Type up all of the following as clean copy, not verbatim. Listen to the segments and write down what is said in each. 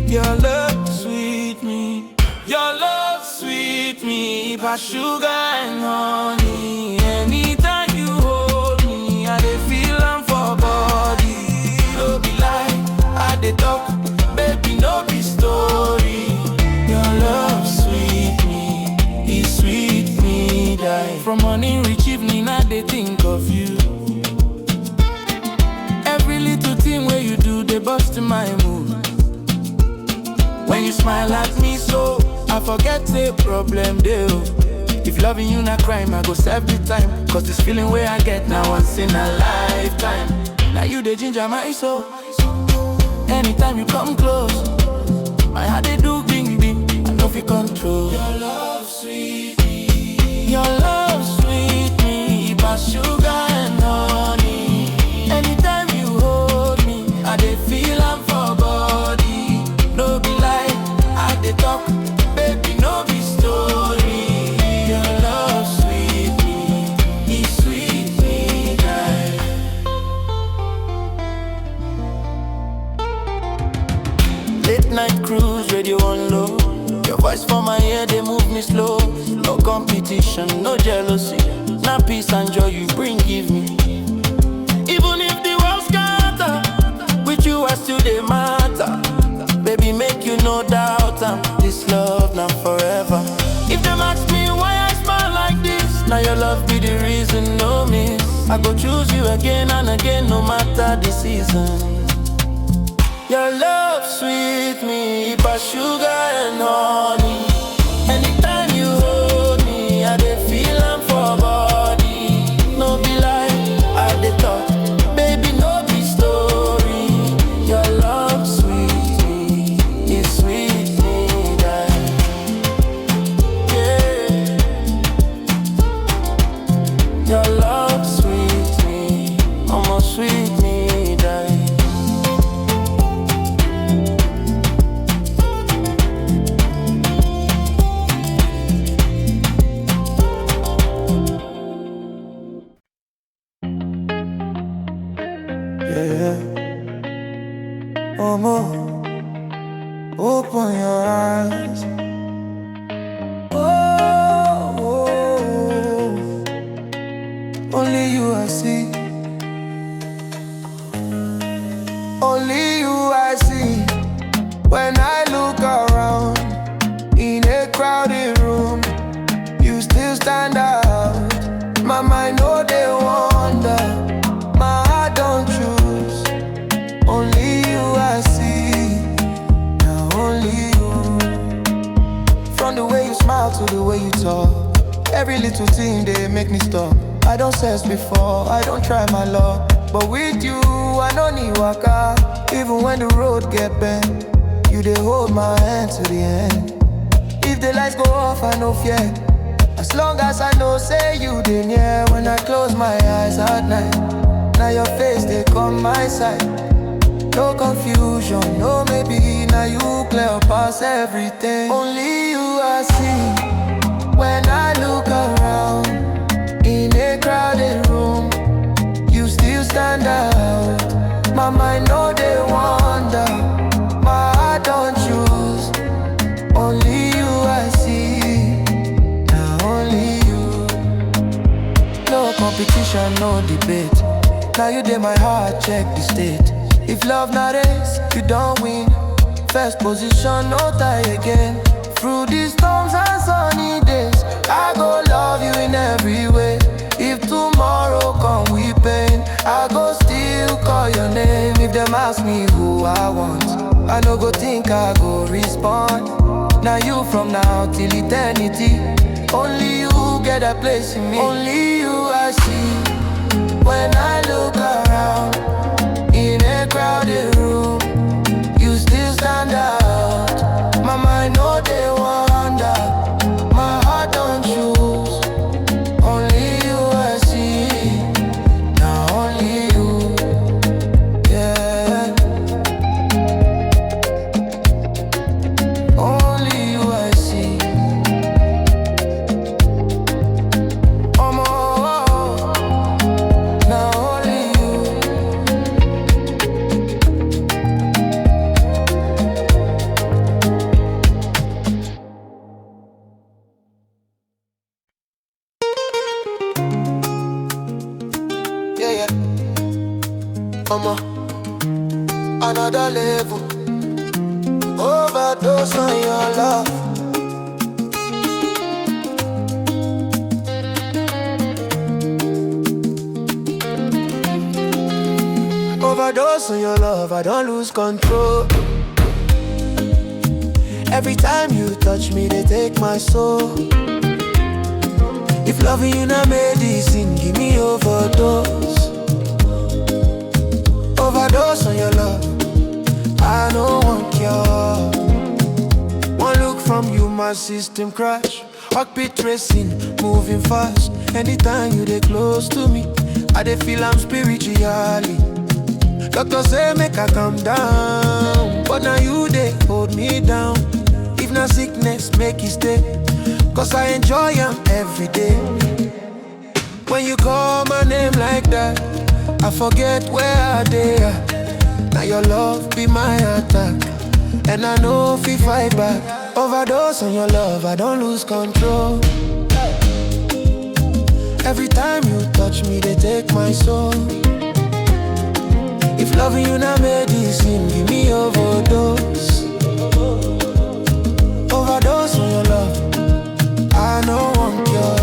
Your love sweet me. Your love sweet me, but sugar and honey. Anytime you hold me, I dey feel am for body. No be lie, I dey talk, baby, no be story. Your love sweet me, it sweet me die. From morning reach evening, I dey think of you. Every little thing where you do, they bust in my mood. When you smile at me so, I forget the problem deal. If loving you not crime, I go serve the time. Cause this feeling where I get now once in a lifetime. Now you the ginger my soul. Anytime you come close, my heart they do bing bing. I know if you control. Your love sweet me. Your love sweet me, but sugar and honey. Anytime you hold me, I dey feel am for body. No be lie, I dey talk, baby, no be story. Your love sweet me, it sweet me die. Late night cruise, radio on low. Your voice for my ear, they move me slow. No competition, no jealousy. Now peace and joy you bring, give me. Even if the world scatter, with you I still dey matter. Baby, make you no doubt, this love now forever. If them ask me why I smile like this, now your love be the reason, no miss. I go choose you again and again, no matter the season. Your love sweet me, but sugar and honey. Anytime you hold me, I dey feel am for body. No be lie, I dey talk, baby, no be story. Your love sweet me, it sweet me die. Yeah. Your love sweet me, almost sweet me die. Open your eyes. Oh, only you I see. Only you I see. When I look around in a crowded room, you still stand out. My mind know they wonder, my heart don't choose. Only you I see, now only you. From the way you smile to the way you talk, every little thing they make me stop. I don't search before, I don't try my luck, but with you I don't need waka. Even when the road get bent, you they hold my hand to the end. If the lights go off, I no fear. As long as I know, say you dey near. When I close my eyes at night, now your face they come my side. No confusion, no maybe. Now you clear past everything. Only you I see. When I look around in a crowded room, you still stand out. My mind know they wonder, my heart don't choose. Only you I see, now only you. No competition, no debate. Now you did my heart, check the state. If love not is, you don't win. First position, no tie again. Through these storms and sunny days, I go love you in every way. If tomorrow come with pain, I go still call your name. If them ask me who I want, I no go think I go respond. Now you from now till eternity. Only you get a place in me. Only you I see. When I look around in a crowded room, you still stand out. My mind know they wonder, my heart don't choose. Only you I see, now only you, yeah. Only you I see. Now only you. another level. Overdose on your love. Overdose on your love, I don't lose control. Every time you touch me, they take my soul. If loving you not medicine, give me overdose. Overdose on your love, I don't want cure. One look from you, my system crash. Heartbeat racing, moving fast. Anytime you dey close to me, I dey feel I'm spiritually. Doctor say make I calm down, but now you dey hold me down. If not sickness, make it stay, cause I enjoy them every day. When you call my name like that, I forget where I dey. Now your love be my attack, and I know if we fight back. Overdose on your love, I don't lose control. Every time you touch me, they take my soul. If loving you not medicine, give me overdose. Overdose on your love, I know one cure.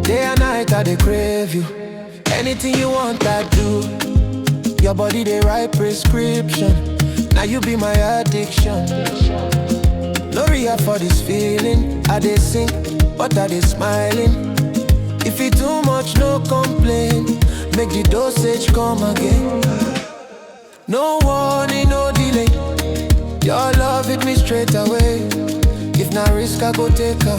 Day and night I dey crave you. Anything you want I do. Your body they write prescription. Now you be my addiction. No rehab for this feeling. I dey sink, but I dey smiling. If it too much, no complain. Make the dosage come again. No warning, no delay. Your love hit me straight away. If not risk, I go take her,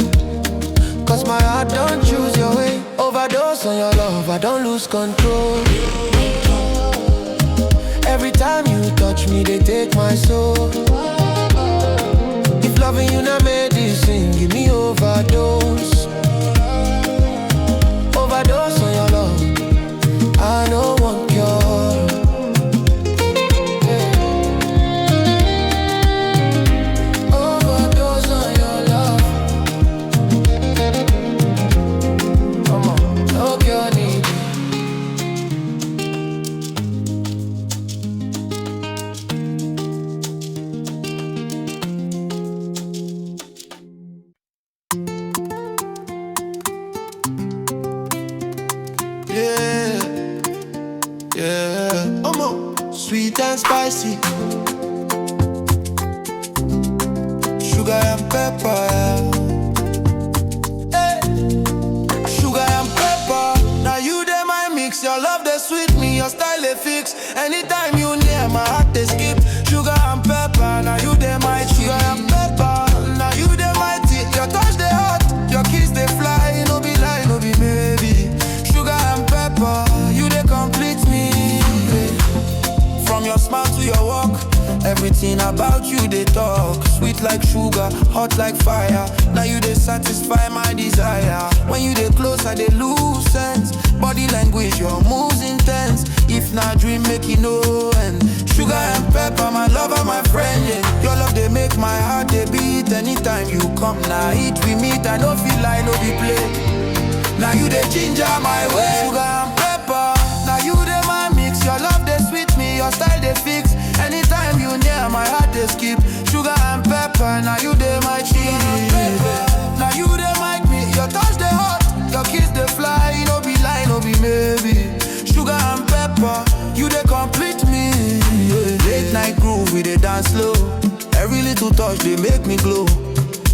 cause my heart don't choose your way. Overdose on your love, I don't lose control. Every time you touch me, they take my soul. If loving you not medicine, give me overdose. Overdose on your love, I don't want cure. Overdose on your love. Come on, no cure needed. Sweet and spicy, sugar and pepper. Hey. Sugar and pepper. Now you dey my mix. Your love they sweet me, your style they fix. Anytime you near, my heart they skip. Sugar and pepper. Now you dey my sugar and pepper. Now you dey my tea. Your touch they hot, your kiss they fly. No be lie, no be maybe. Sugar and pepper, you they complete me. From your smile to your walk, everything about you they talk. Sweet like sugar, hot like fire. Now you they satisfy my desire. When you they close, I they lose sense. Body language, your moves intense. If not dream, make it no end. Sugar and pepper, my lover, my friend, yeah. Your love they make my heart they beat. Anytime you come, now eat we meet. I don't feel like no be play. Now you they ginger my way. Sugar and pepper, now you they my mix. Your love they sweet me, your style they fix. Anytime you near, my heart they skip. Sugar and pepper, now you they my cheese. Now you they mic me, your touch they hot, your kiss they fly. No be lie, no be maybe. Sugar and pepper, you they complete me. Late night groove, we they dance slow. Every little touch they make me glow.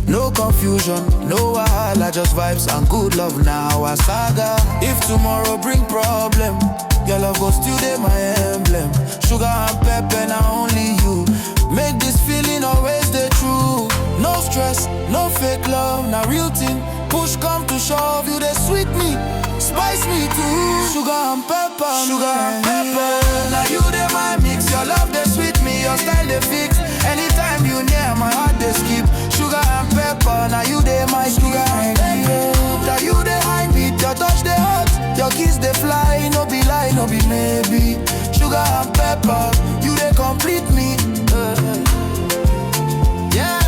No confusion, no wahala, just vibes and good love now a saga. If tomorrow bring problem, your love go still dey my emblem. Sugar and pepper, now only you make this feeling always stay true. No stress, no fake love, now real thing. Push come to shove, you they sweet me, spice me too. Sugar and pepper, sugar and pepper. Now you they my mix, your love they sweet me, your style they fix. Anytime you near, my heart they skip. Sugar and pepper, now you they my sugar and pepper. Now you they high beat, your touch they hot, your kiss they fly. No be lie, no be maybe. Sugar and pepper, you they complete me. Yeah.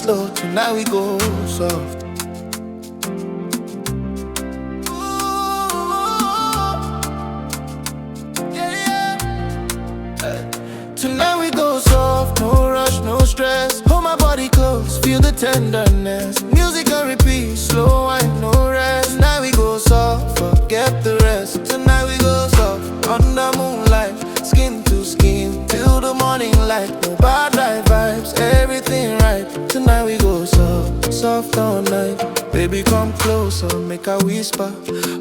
slow, tonight we go soft. Tonight we go soft, no rush, no stress. Hold my body close, feel the tenderness. Music on repeat, slow wine, no rest. Tonight we go soft, forget the rest. Tonight we go soft, under moonlight, skin to skin, till the morning light. No bad light vibes, everything right. Tonight we go soft, soft all night. Baby come closer, make a whisper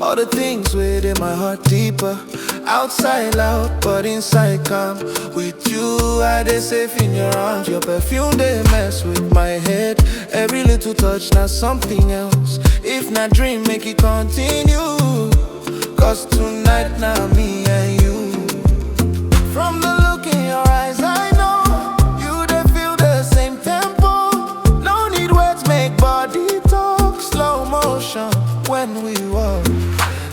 all the things within my heart deeper. Outside loud, but inside calm. With you, I dey safe in your arms. Your perfume, they mess with my head. Every little touch, not something else. If not dream, make it continue. Cause tonight, now me and you. From the look in your eyes, I know you dey feel the same tempo. No need words, make body talk. Slow motion when we walk.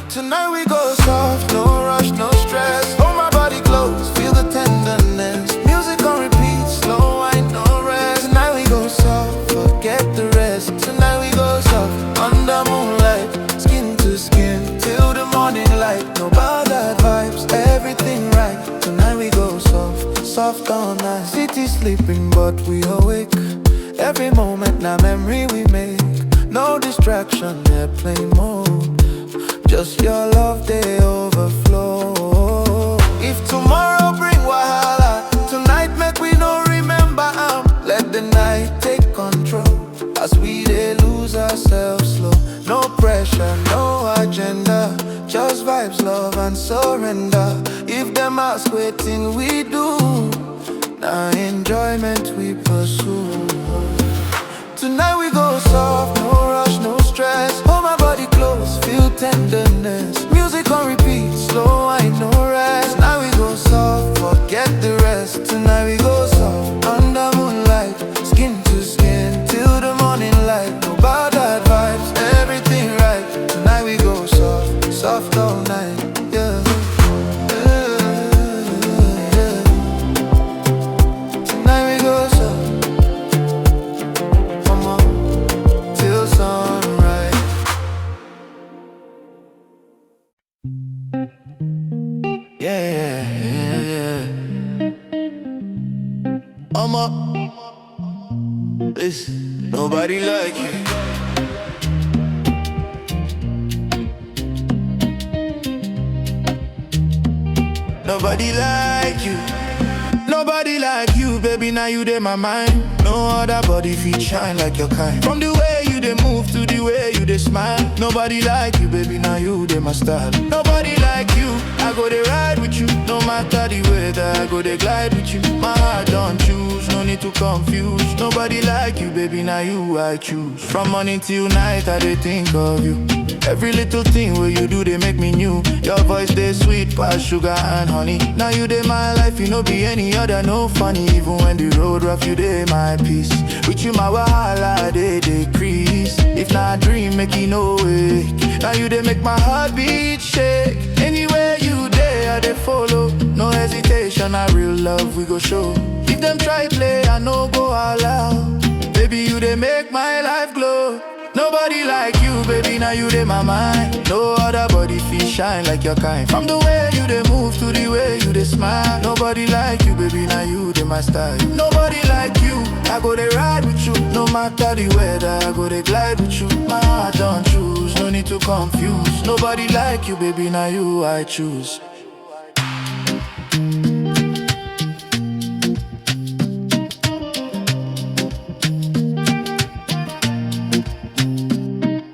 Tonight we go soft, no rush, no stress. Hold my body close, feel the tenderness. Music on repeat, slow wine, no rest. Tonight we go soft, forget the rest. Tonight we go soft, under moonlight, skin to skin, till the morning light. No bad vibes, everything right. Tonight we go soft, soft all night. City sleeping but we awake. Every moment now memory we make. No distraction, airplane mode. Just your love, they overflow. If tomorrow bring wahala, tonight make we no remember. Let the night take control, as we they lose ourselves slow. No pressure, no agenda, just vibes, love and surrender. If them ask waiting we do, now enjoyment we pursue. Tonight we go soft, no rush, no stress. Hold my body close, feel tenderness. Music on repeat, slow wine, no rest. Now we go soft, forget the rest. Tonight we go soft, under moonlight, skin to skin, till the morning light. No bad vibes, everything right. Tonight we go soft, soft all night, yeah. Tonight we go soft. Listen, nobody like you. Nobody like you. Nobody like you, baby, now you dey my mind. No other body fit shine like your kind. From the way you dey move to the way you dey smile. Nobody like you, baby, now you dey my style. Nobody like you, I go dey ride with you. No matter the weather, I go dey glide with you. My heart don't choose, no need to confuse. Nobody like you, baby, now you I choose. From morning till night, I dey think of you. Every little thing where you do, they make me new. Your voice, they sweet, past sugar and honey. Now you dey my life, you no be any other, no funny. Even when the road rough, you dey my peace. With you, my wahala, they decrease. If not dream, make it no wake. Now you dey make my heart beat shake. Anywhere you dey, I dey follow. No hesitation, a real love we go show. If them try play, I no go all out. Baby, you dey make my life glow. Nobody like you, baby, now you dey my mind. No other body feel shine like your kind. From the way you dey move to the way you dey smile. Nobody like you, baby, now you dey my style. Nobody like you, I go dey ride with you. No matter the weather, I go dey glide with you. My heart don't choose, no need to confuse. Nobody like you, baby, now you I choose.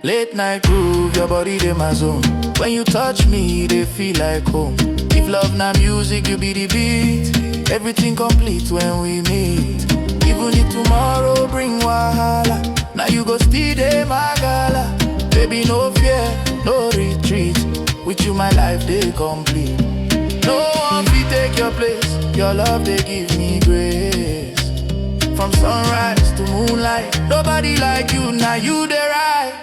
Late night groove, your body dey my zone. When you touch me, they feel like home. If love na music, you be the beat. Everything complete when we meet. Even if tomorrow bring wahala, now you go still dey my gala. Baby, no fear, no retreat. With you, my life they complete. No one fit take your place. Your love they give me grace. From sunrise to moonlight, nobody like you. Now you the right.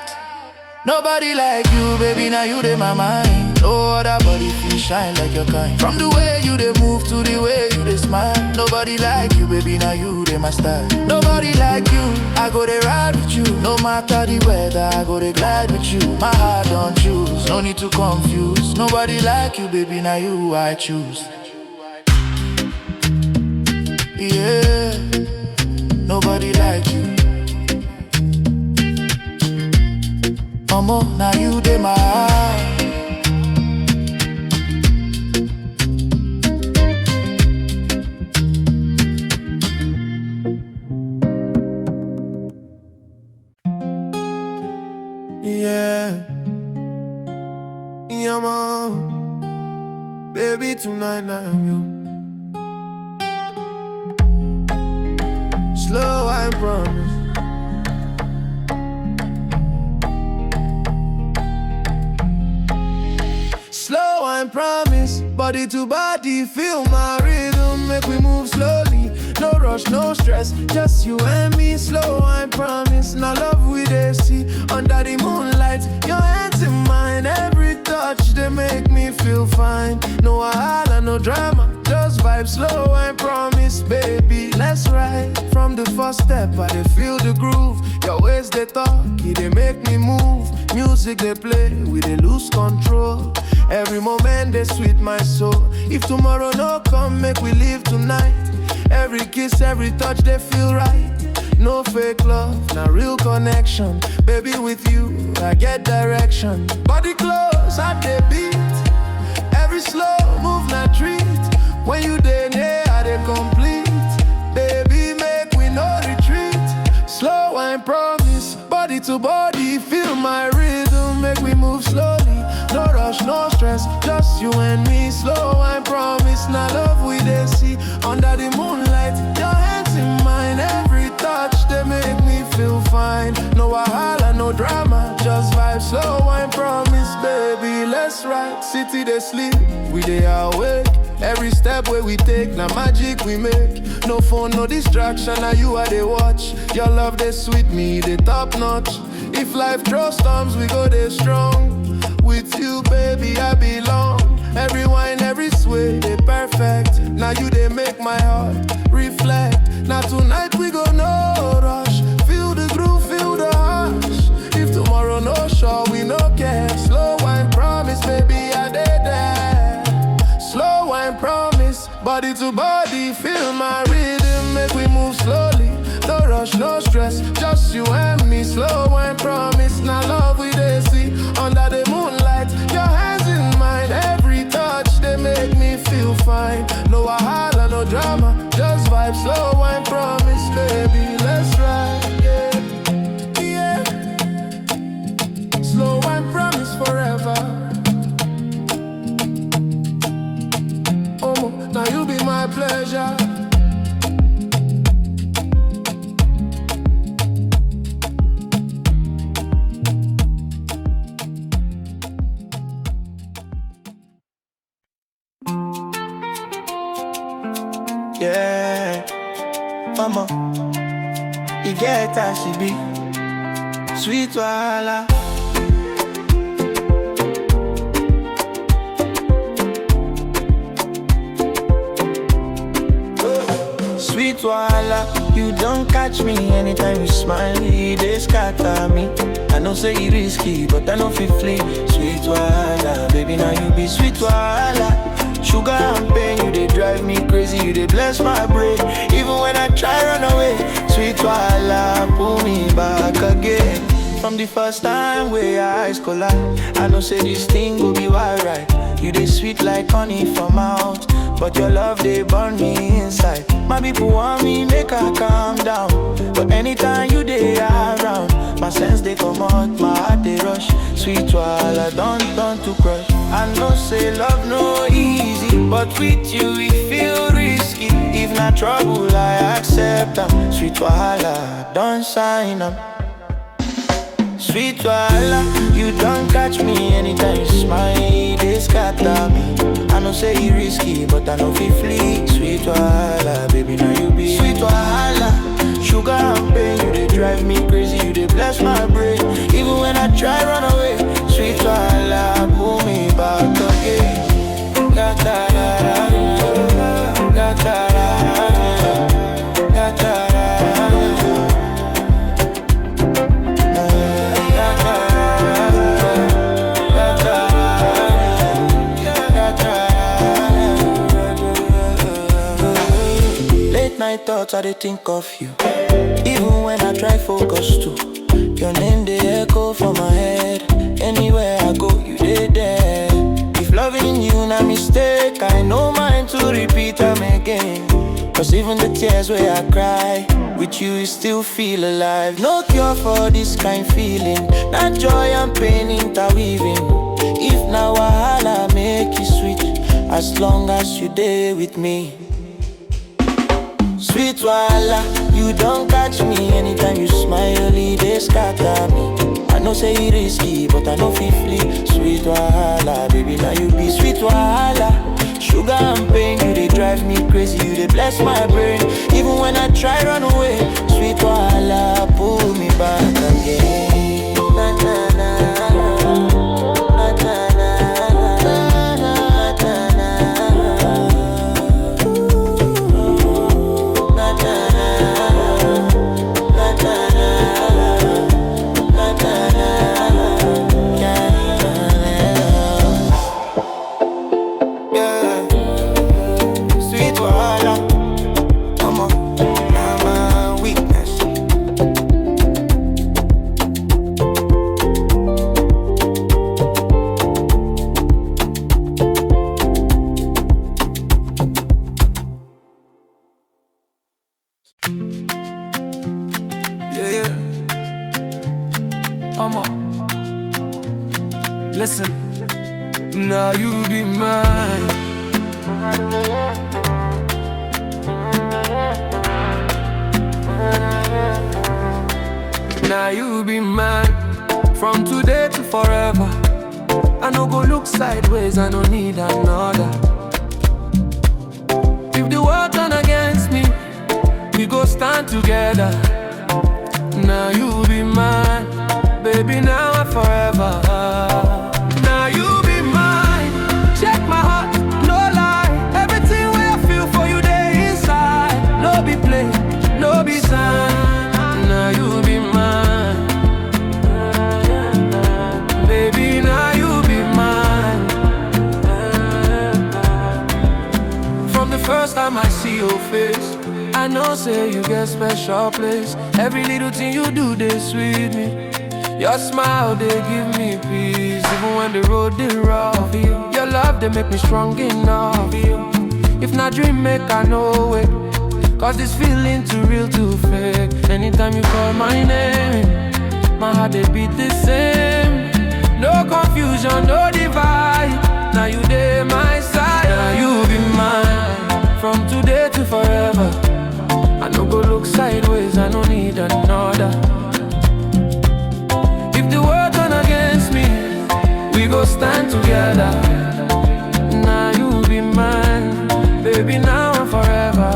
Nobody like you, baby, now you dey my mind. No other body feel shine like your kind. From the way you dey move to the way you dey smile. smile. Nobody like you, baby, now you, they my style. Nobody like you, I go to ride with you. No matter the weather, I go to glide with you. My heart don't choose, no need to confuse. Nobody like you, baby, now you, I choose. Yeah, nobody like you. Mama, now you, they my heart. Yeah, yeah, mom. Baby, tonight I'm you. Slow, I promise. Slow, I promise. Body to body, feel my rhythm. Make we move slowly. No rush, no stress, just you and me. Slow, I promise. Now love we they see under the moonlight. Your hands in mine, every touch they make me feel fine. No wahala, no drama, just vibe. Slow, I promise, baby. Let's ride. From the first step, I they feel the groove. Your ways they talk, it they make me move. Music they play, we they lose control. Every moment they sweet my soul. If tomorrow no come, make we live tonight. Every kiss, every touch, they feel right. No fake love, not real connection. Baby, with you, I get direction. Body close, I they beat. Every slow move, not treat. When you there, I they complete. Baby, make we no retreat. Slow, I promise. Body to body, feel my rhythm. Make we move slowly. No rush, no stress, just you and me. Slow, I promise. Now love we they see under the moonlight. Your hands in mine, every touch they make me feel fine. No wahala, no drama, just vibe. Slow, I promise, baby. Let's ride. City they sleep, we they awake. Every step where we take, now magic we make. No phone, no distraction, now you are they watch. Your love they sweet me, they top notch. If life throws storms, we go they strong. With you, baby, I belong. Every wine, every sway, they perfect. Now you, they make my heart reflect. Now tonight we go no rush. Feel the groove, feel the hush. If tomorrow no show, we no care. Slow wine promise, baby, I did that. Slow wine promise, body to body, feel my rhythm. Make we move slowly. No rush, no stress, just you and me. Slow wine promise, now love we they see under the moonlight. Your hands in mine, every touch they make me feel fine. No wahala, no drama, just vibe. Slow wine promise, baby, let's ride. Yeah, yeah. Slow wine promise forever. Oh, now you be my pleasure. Yeah, mama, you get how she be. Sweet wahala. Sweet wahala, you don't catch me anytime you smile. They scatter me. I know say it risky, but I know feel flee. Sweet wahala, baby, now you be sweet wahala. Sugar and pain, you they drive me crazy, you they bless my brain. Even when I try run away, sweet wahala, pull me back again. From the first time where our eyes collide, I know say this thing will be alright. You they sweet like honey from mouth, but your love they burn me inside. My people want me make her calm down, but anytime you they around, my sense they come out, my heart they rush. Sweet wahala, don't to crush. I know say love no easy, but with you it feel risky. If not trouble, I accept them. Sweet wahala, don't sign them. Sweet wahala, you don't catch me anytime you smile. They scatter me. I know say it risky, but I know feel flee. Sweet wahala, baby, now you be sweet wahala. Sugar and pain, you they drive me crazy, you they bless my brain. Even when I try run away, sweet wahala, pull me back again. Got that, got that. thoughts, I dey think of you. Even when I try focus too, your name they echo for my head. Anywhere I go, you dey there. If loving you na mistake, I no mind to repeat them again. Cause even the tears where I cry, with you, you still feel alive. No cure for this kind feeling, not joy and pain interweaving. If now wahala make you sweet, as long as you dey with me. Sweet wahala, you don't catch me. Anytime you smile, they scatter me. I know say it risky, but I know feel flee. Sweet wahala, baby, now you be sweet wahala. Sugar and pain, you they drive me crazy. You they bless my brain, even when I try run away. Sweet wahala, pull me back again. Na na na. Listen, now you be mine. Now you be mine. From today to forever. I no go look sideways, I no need another. If the world turn against me, we go stand together. Now you be mine, baby, now and forever. Now you be mine. Check my heart, no lie. Everything where I feel for you there inside. No be play, no be sign. Now you be mine, baby, now you be mine. From the first time I see your face, I know say you get special place. Every little thing you do, they sweet me. Your smile, they give me peace. Even when the road is rough, your love, they make me strong enough. If not dream, make I know it. Cause this feeling too real, too fake. Anytime you call my name, my heart, they beat the same. No confusion, no divide. Now you there my side. Now you be mine. From today to forever. I no go look sideways, I no need another. If the world turn against me, we go stand together. Now you be mine, baby, now and forever.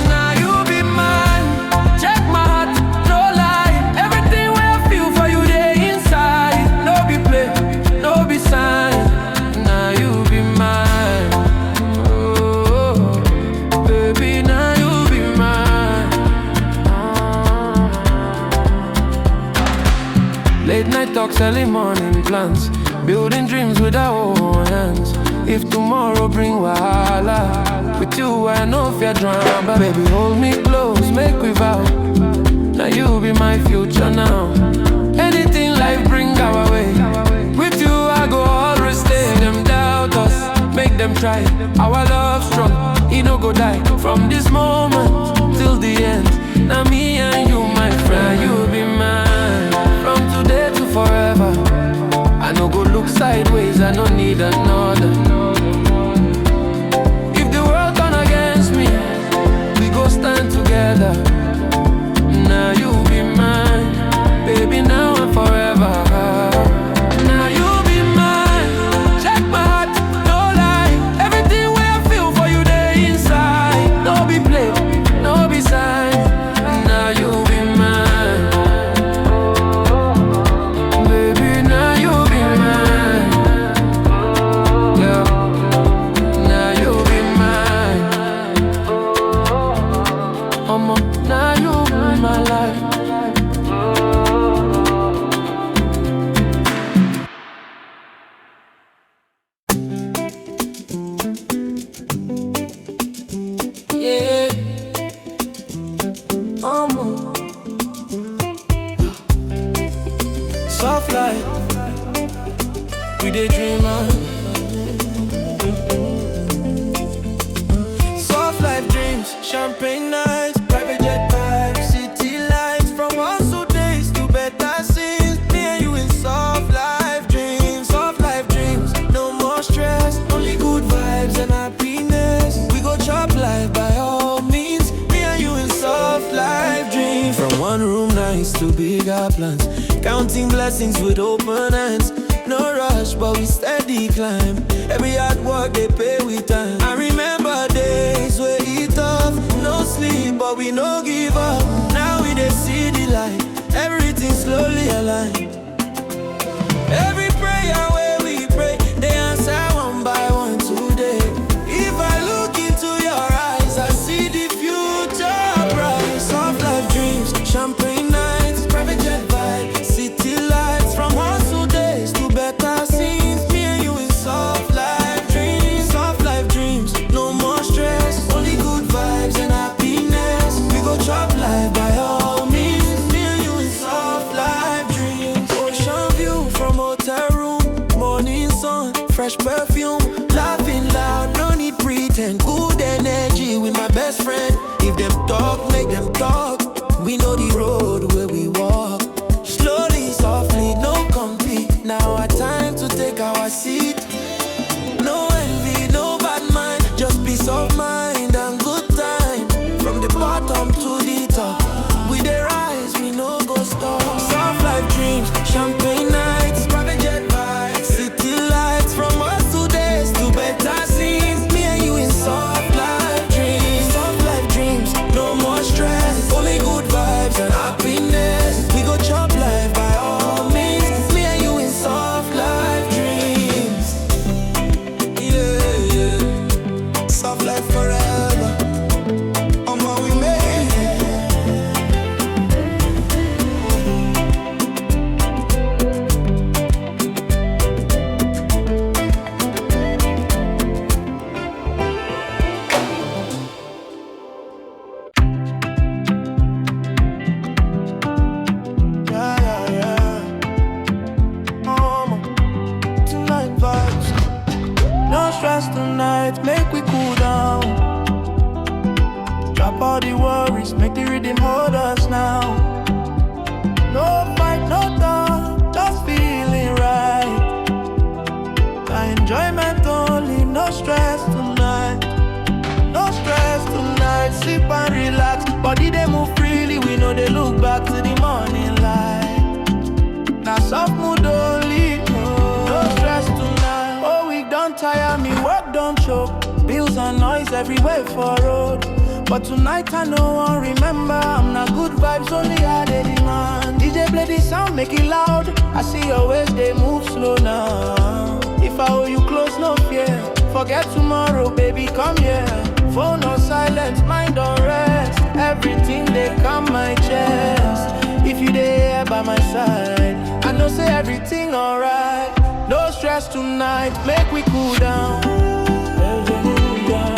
Now you be mine. Check my heart, no lie. Everything where I feel for you there inside. No be play, no be sign. Now you be mine. Oh, baby, now you be mine. Late night talks, early morning plans. Building dreams with our own hands. If tomorrow bring wahala, with you I know fear drama. Baby, hold me close, make we vow. Now you be my future now. Anything life bring our way, with you I go always stay. Them doubt us, make them try. Our love strong, it no go die. From this moment till the end, now me and you, my friend. You be mine, from today to forever. I no go look sideways, I no need another. If the world turn against me, we go stand together. Now you be mine, baby, now and forever. Now you be mine. Check my heart, no lie. Everything where I feel for you there inside. No be play, no be sign. Now you be mine. soft life. We dey dream on. Soft life dreams, champagne nights, private jet vibes, city lights. From hustle days to better scenes, me and you in soft life dreams. Soft life dreams, no more stress, only good vibes and happiness. We go chop life by all means, me and you in soft life dreams. From one room nights to bigger plans, counting blessings with open hands. No rush, but we steady climb. Every hard work they pay with time. I remember days where it tough, no sleep, but we no give up. Now we dey see the light, everything slowly align. Every prayer where we pray, they answer one by one today. If I look into your eyes, I see the future bright. Soft life dreams, champagne nights, private jet vibe, city lights. From hustle days to better scenes, me and you in soft life dreams. Soft life dreams, no more stress, only good vibes and happiness. We go chop life by all means, me and you in soft life dreams. Ocean view from hotel room, morning sun, fresh perfume, laughing loud, no need pretend. Good energy with my best friend. If them talk, make them talk. We know the road where we walk. Slowly, softly, no compete. Now our time to take our seat. No envy, no bad mind, just peace of mind and good time. From the bottom to the top, we dey rise, we no go stop. Soft life dreams, champagne nights, private jet vibes, city lights. From us to days to better scenes, me and you in soft life dreams. Soft life dreams, no more stress, only good vibes and happiness. We go chop life by all means, me and you in soft life dreams. Yeah, yeah. Soft life forever. On what we made. Yeah, yeah, yeah. Tonight vibes. No stress tonight, make we cool down. Drop all the worries, make the rhythm hold us now. No fight, no talk, just feeling right. Enjoyment only, no stress tonight. No stress tonight, sip and relax. Body they move freely, we know they look back to the morning light. Now soft mood only, no stress tonight. Oh, we don't tire me, work don't choke. Bills and noise everywhere for road. But tonight I know one remember, I'm not good vibes, only I they demand. DJ play the sound, make it loud. I see your ways, they move slow now. If I hold you close, no fear. Forget tomorrow, baby, come here. Phone on silence, mind on rest. Everything they come my chest. If you there by my side, I know say everything alright. No stress tonight, make we cool down.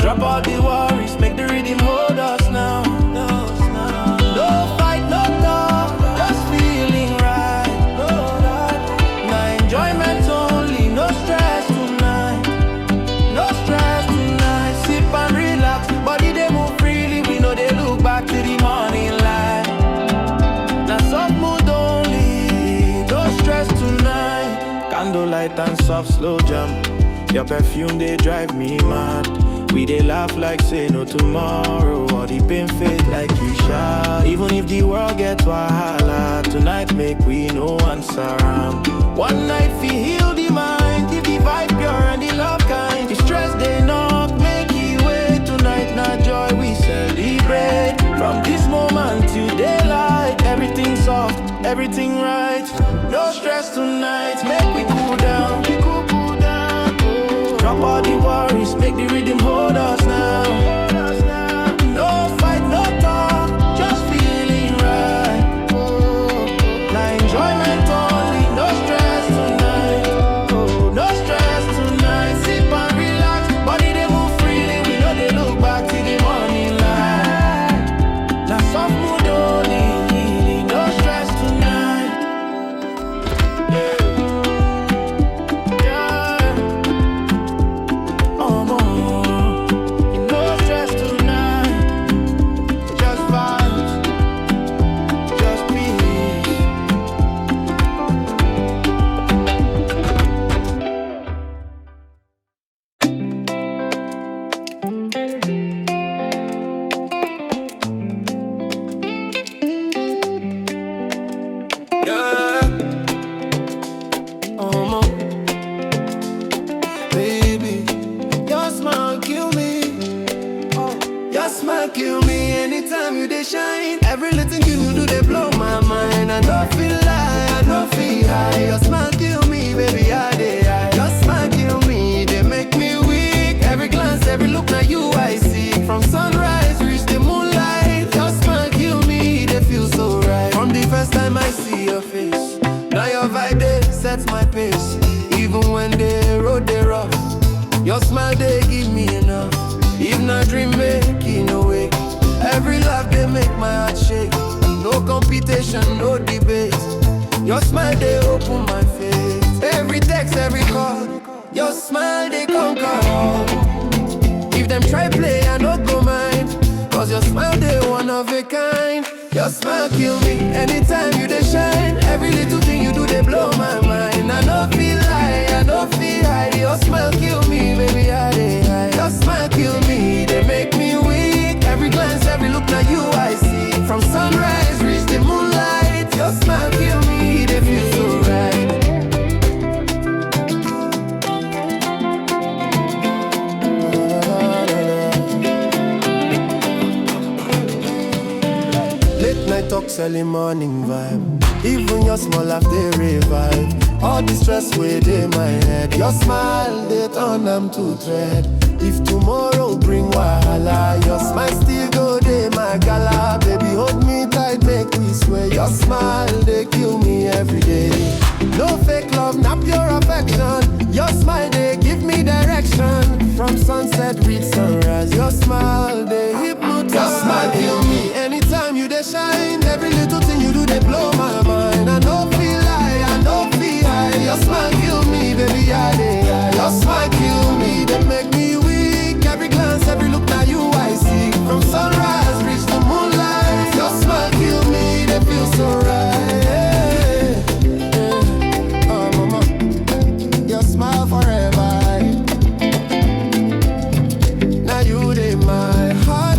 Drop all the worries, make the rhythm hold us now. No fight, no talk, just feeling right. Now enjoyment only, no stress tonight. No stress tonight, sip and relax. Body they move freely, we know they look back to the morning light. Now soft mood only, no stress tonight. Candlelight and soft slow jam. Your perfume they drive me mad. We they laugh like say no tomorrow. All the pain fade like you shot. Even if the world gets wahala, tonight make we no answer. One night we heal the mind, keep the vibe pure and the love kind. The stress they knock, make it way. Tonight not joy we celebrate. From this moment till daylight, everything soft, everything right. No stress tonight, make we cool down. Drop all the worries, make the rhythm hold us now. No fight, no talk, just feeling right. Now enjoyment only, no stress tonight. No stress tonight, sip and relax. Body they move freely, we know they look back to the morning light. Now soft mood only, no stress tonight. high. Your smile kill me, baby, I dey high. Your smile kill me, they make me weak. Every glance, every look, now you I see. From sunrise, reach the moonlight. Your smile kill me, they feel so right. From the first time I see your face, now your vibe, they sets my pace. Even when the road they rough, your smile, they give me enough. If not dream making away, every laugh, they make my heart shake. No competition, no debate. Your smile, they open my face. Every text, every call, your smile, they conquer all. If them try play, I no go mind. Cause your smile, they one of a kind. Your smile kill me, anytime you they shine. Every little thing you do, they blow my mind. I no feel high, I no feel high. Your smile kill me, baby, I dey high. Your smile kill me, they make me weak. Every glance, every look, now you I see. From sunrise, reach the moonlight. Your smile kill me, they feel so right. Late night talks, early morning vibe. Even your small laugh, they revive. All the stress with in my head. Your smile, they turn them to thread. If tomorrow bring wahala, your smile still go dey my gala. Baby, hold me tight, make me swear. Your smile, they kill me every day. No fake love, not pure affection. Your smile, they give me direction. From sunset, reach sunrise. Your smile, they hypnotize. Your smile, kill me. Anytime you they shine, every little thing you do, they blow my mind. I don't feel high, I don't feel high. Your smile, kill me, baby, I dey high. Your smile, kill me, they make me weak. Every glance, every look, now you I see. From sunrise, reach the moonlight. Your smile, kill me, they feel so right. Oh, mama, your smile forever. Now you dey my heart.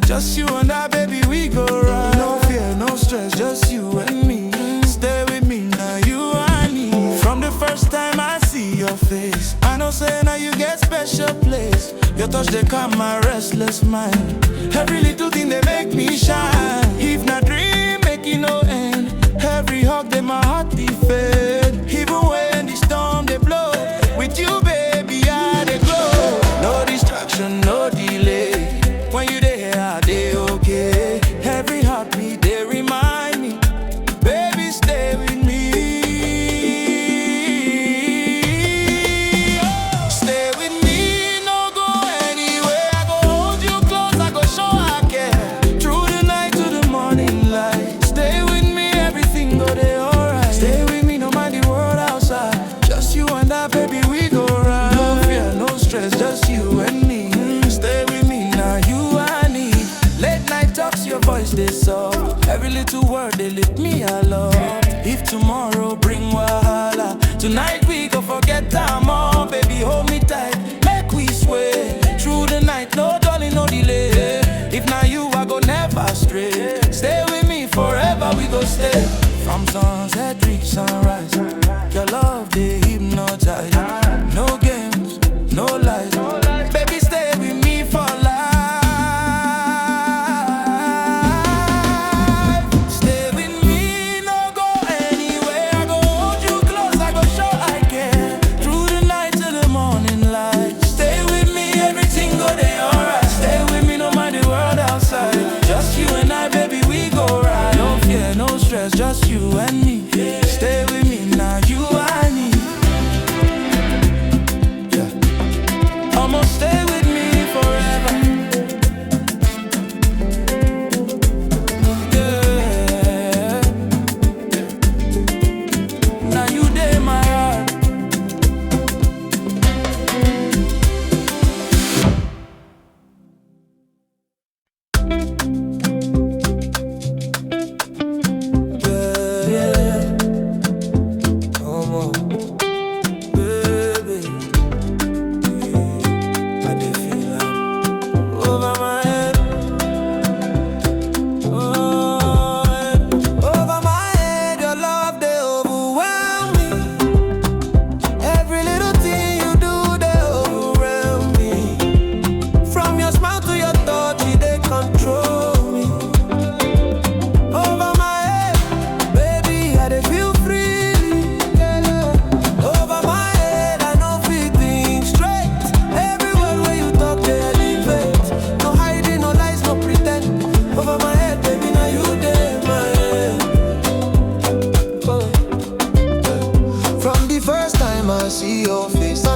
Just you and I, baby, we go right. No fear, no stress, just you and me. Stay with me, now you I need. From the first time I see your face, I know say now you get special place. Your touch, they calm my restless mind. Every little thing, they make me shine. If not dream, making no end. Every hug, they my heart defend. Even when the storm, they blow. With you, baby, I they glow. No distraction, no delay. When you there, I dey okay. Every heartbeat, they remind me, baby, stay with me. Stay with me, no go anywhere. I go hold you close, I go show I care. Through the night to the morning light. Stay with me, everything go there alright. Stay with me, no mind the world outside. Just you and I, baby, we go right. No fear, no stress, just you and me. Stay with me, now you I need. Late night talks, your voice they soft. Every little word they lift me along. If tomorrow bring wahala, tonight we go forget time on. Baby, hold me tight, make we sway. Through the night, no darling, no delay. If not you, I go never stray. Stay with me forever, we go stay. From sunset, reach sunrise. Your love, they hypnotize. No games, no lies. Baby, stay with me for life. Stay with me, no go anywhere. I go hold you close, I go show I care. Through the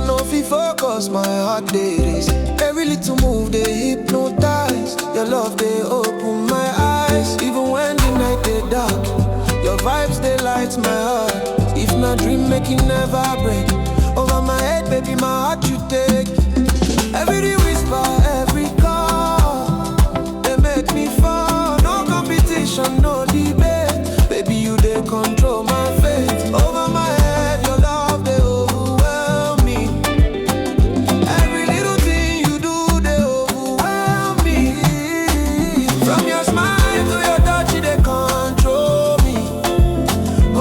no fit focus, my heart they race. Every little move they hypnotize. Your love they open my eyes. Even when the night they dark, your vibes they light my heart. If my dream make it never break. Over my head, baby, my heart you take. Every whisper, every call, they make me fall. No competition, no debate. Baby, you they control my fate. Over my head, your love they overwhelm me. Every little thing you do, they overwhelm me. From your smile to your touch, they control me.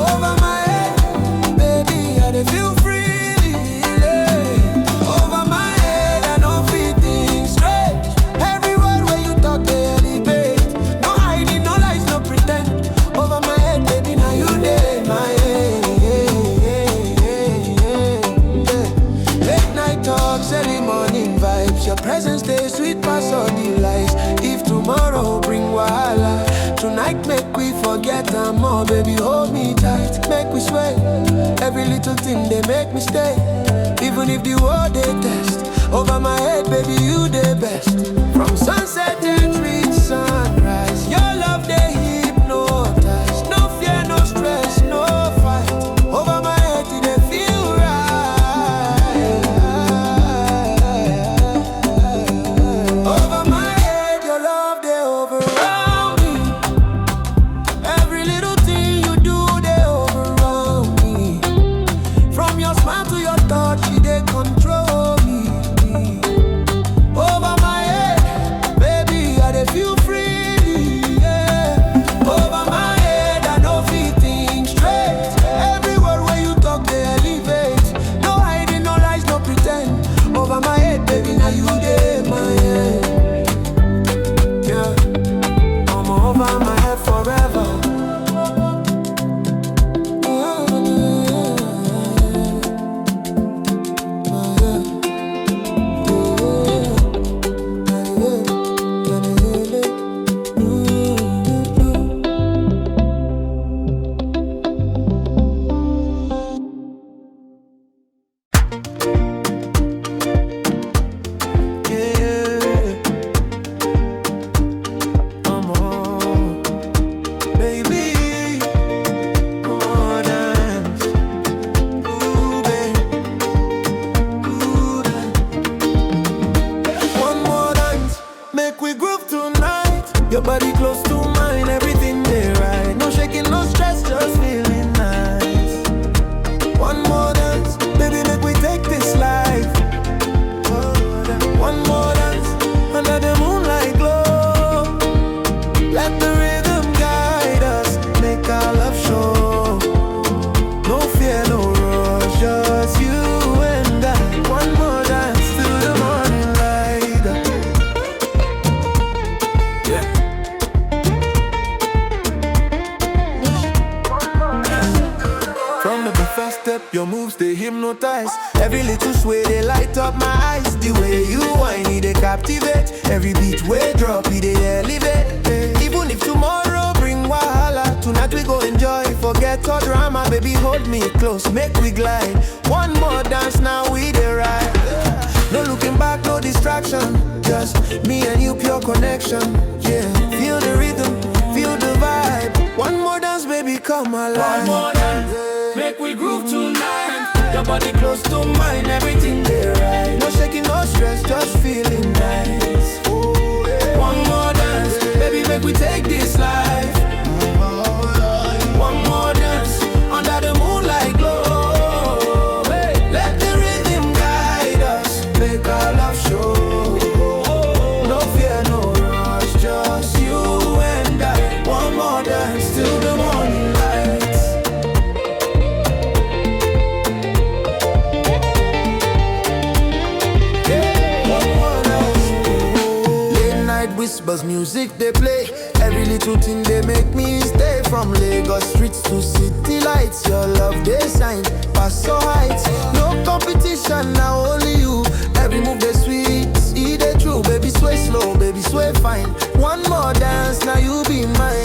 Over my head, baby, I they feel free. Over my head, I don't feel things straight. Every word where you talk, they elevate. No hiding, no lies, no pretend. Over my head, baby, now you dead, my head. Late night talks, early morning vibes. Your presence stays sweet past all the lies. If tomorrow bring wahala, tonight make we forget and more. Baby, hold me tight, make we sway. Every little thing they make me stay. Even if the world they test. Over my head, baby, you the best. From sunset to reach sunrise, your love they hypnotize. No fear, no stress, no fight. Over my head, they feel right. Over my head, your love they overwhelm me. Every little thing you do, they overwhelm me. From your smile to your touch, they control me. Over my head, baby, I they feel free, yeah. Over my head, I know feel things straight. Every word where you talk, they elevate. No hiding, no lies, no pretend. Over my head, baby, now you get my head. Yeah, I'm over my head forever. Your body close to mine, everything they right. No shaking, no stress, just feeling nice. One more dance, baby, make we take this life. One more dance, under the moonlight glow. Let the rhythm guide us, make our love show. No fear, no rush, just you and I. One more dance till the morning light. Yeah. From the first step, your moves they hypnotize. Every little sway they light up my eyes. The way you whine, they captivate. Every beat we drop, they elevate. Even if tomorrow bring wahala, tonight we go enjoy. Forget all drama, baby, hold me close, make we glide. One more dance, now we the ride. No looking back, no distraction. Just me and you, pure connection. Yeah, feel the rhythm, feel the vibe. One more dance, baby, come alive. One more dance, make we groove tonight. Your body close to mine, everything they right. No shaking, no stress, just feeling nice. One more dance, baby, make we take this life. One more dance, under the moonlight glow. Let the rhythm guide us, make our love show. No fear, no rush, just you and I. One more dance till the morning light. Whispers, music they play. Every little thing they make me stay. From Lagos streets to city lights, your love they sign, pass so heights. No competition, now only you. Every move they sweet, see they true. Baby sway slow, baby sway fine. One more dance, now you be mine.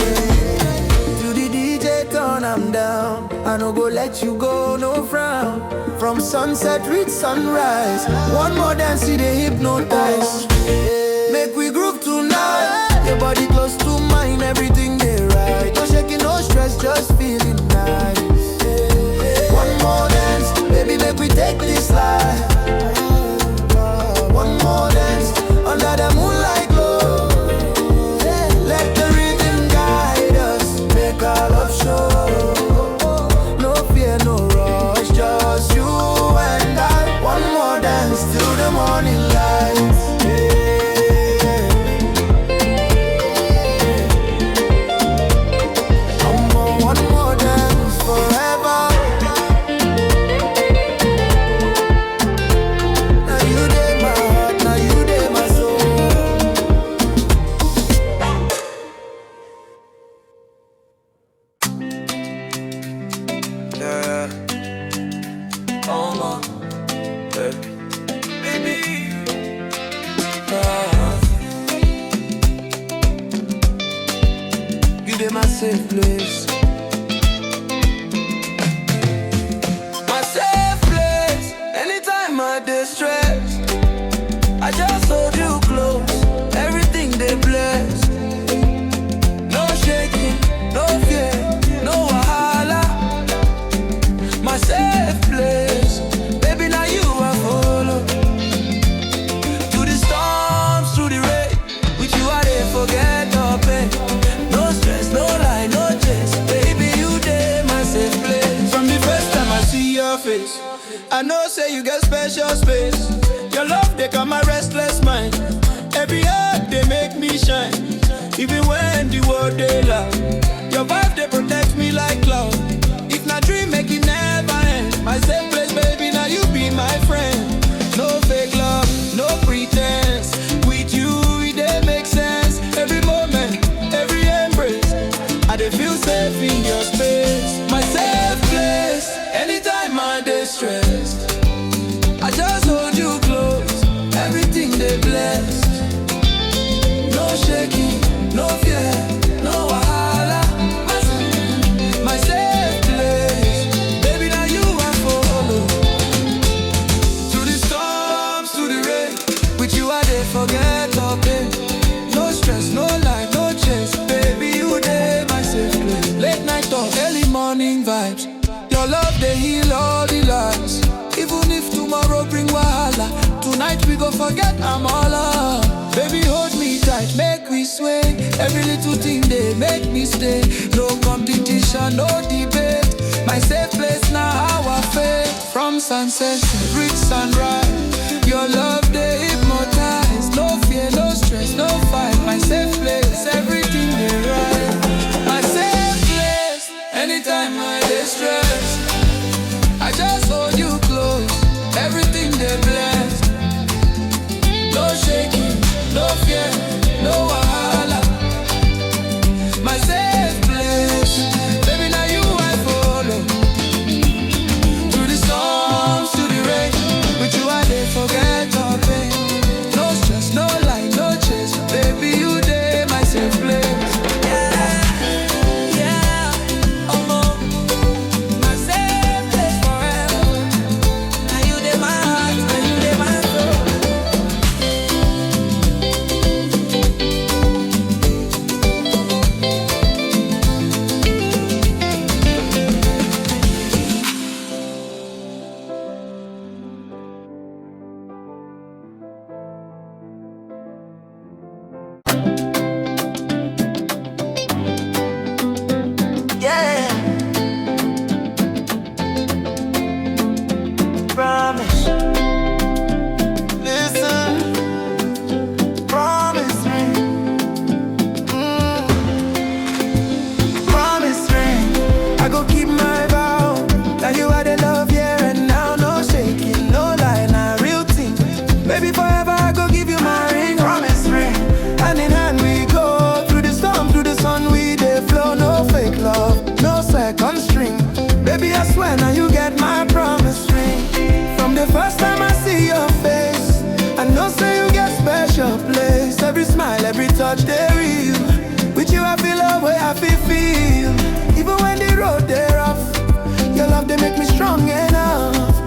To the DJ turn I'm down, I no go let you go, no frown. From sunset reach sunrise. One more dance, see they hypnotize. Make we groove tonight. Your body close to mine, everything they right. No shaking, no stress, just feeling nice. One more dance, baby, make we take this life. One more dance, under the moonlight glow. Let the rhythm guide us, make our love show. No fear, no rush, just you and I. One more dance till the morning light. My safe place, my safe place. Anytime I distress, I just hold you close. Everything they bless. No shaking, no fear, no wahala. My safe place, baby, now you I follow. Through the storms, through the rain, with you I didn't forget or pain. No stress, no lie, no chase. Baby, you there, my safe place. From the first time I see your face, I know say you get special space. Your love, they got my restless mind. Every heart, they make me shine. Even when the world they laugh, your vibe, they protect me like cloud. If not dream, make it never end. My safe place, baby, now you be my friend. No fake love, no pretense. With you, it they make sense. Every moment, every embrace, I dey feel safe in your space. My safe place. Anytime I'm distressed, I just hold you close. Everything they blessed. No shaking, no fear, no wahala. My safe place, baby, now you I follow. Through the storms, through the rain, with you I dey forget or pain. No stress, no lie, no chase. Baby, you there, my safe place. Late night talk, early morning vibes. Your love, they heal all the lies. Even if tomorrow bring wahala, tonight we go forget I'm all up. Baby, hold me tight, make we sway. Every little thing they make me stay. No competition, no debate. My safe place now, how I feel. From sunset to reach sunrise. Your love, they hypnotize. No fear, no stress, no fight. My safe place, everything they right. My safe place, anytime I distress, I just hold you close. Everything they blessed. No shaking, no fear, no wahala. My safe place, baby, now you I follow. Through the storms, through the rain, with you I didn't forget or pain. No stress, no lie, no chase. Baby, you there, my safe place. Touch they real. With you I feel the way I feel. Even when the road they rough, your love they make me strong enough.